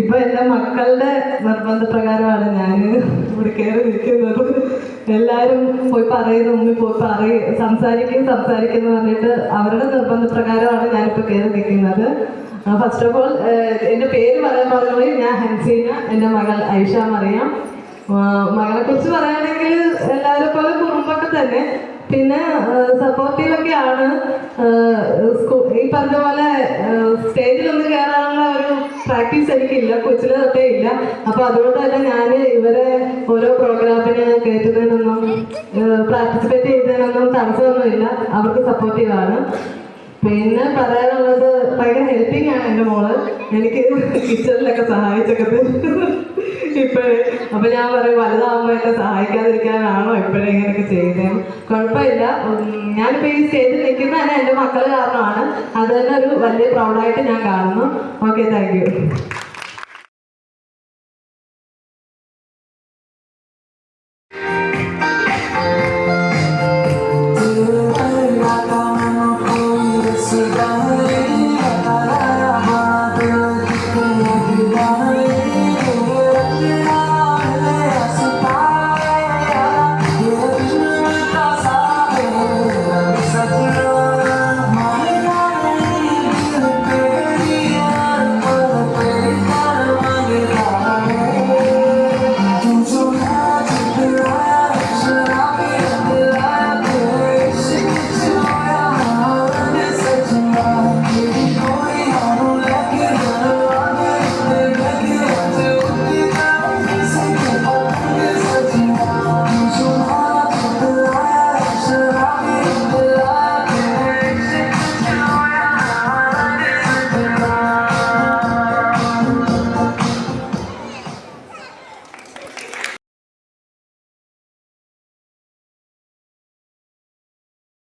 ഇപ്പൊ എൻ്റെ മക്കളുടെ നിർബന്ധപ്രകാരമാണ് ഞാൻ ഇവിടെ കയറി നിൽക്കുന്നത്. എല്ലാവരും പോയി പറയുന്നു, ഉമ്മി പോയി സംസാരിക്കുന്നു എന്ന് പറഞ്ഞിട്ട് അവരുടെ നിർബന്ധപ്രകാരമാണ് ഞാനിപ്പോൾ കയറി നിൽക്കുന്നത്. ഫസ്റ്റ് ഓഫ് ഓൾ എൻ്റെ പേര് പറയാൻ പറഞ്ഞത് ഞാൻ ഹൻസീന, എൻ്റെ മകൾ ഐഷ മറിയാം. മകളെ കുറിച്ച് പറയുകയാണെങ്കിൽ എല്ലാവരും പോലെ കുറുമ്പൊക്കെ തന്നെ, പിന്നെ സപ്പോർട്ടീവൊക്കെയാണ്. ഈ പറഞ്ഞ പോലെ സ്റ്റേജിലൊന്നും കയറാനുള്ള ഒരു പ്രാക്ടീസ് എനിക്കില്ല, കൊച്ചിലെ തൊട്ടേ ഇല്ല. അപ്പോൾ അതുകൊണ്ട് തന്നെ ഞാൻ ഇവരെ ഓരോ പ്രോഗ്രാമിന് കയറ്റുന്നതിനൊന്നും പാർട്ടിസിപ്പേറ്റ് ചെയ്യുന്നതിനൊന്നും തടസ്സമൊന്നുമില്ല. അവർക്ക് സപ്പോർട്ടീവാണ്. പിന്നെ പറയാനുള്ളത് ഭയങ്കര ഹെൽപ്പിംഗ് ആണ് എൻ്റെ മോള്. എനിക്ക് കിച്ചണിലൊക്കെ സഹായിച്ചൊക്കെ ഇപ്പോഴേ. അപ്പൊ ഞാൻ പറയും, വലുതാകുമ്പോൾ എന്നെ സഹായിക്കാതിരിക്കാനാണോ ഇപ്പോഴേ ഇങ്ങനെയൊക്കെ ചെയ്യുന്നത്? കുഴപ്പമില്ല. ഞാനിപ്പോൾ ഈ സ്റ്റേജിൽ നിൽക്കുന്ന തന്നെ എൻ്റെ മക്കൾ കാരണമാണ്. അത് തന്നെ ഒരു വലിയ പ്രൗഡായിട്ട് ഞാൻ കാണുന്നു. Okay, thank you.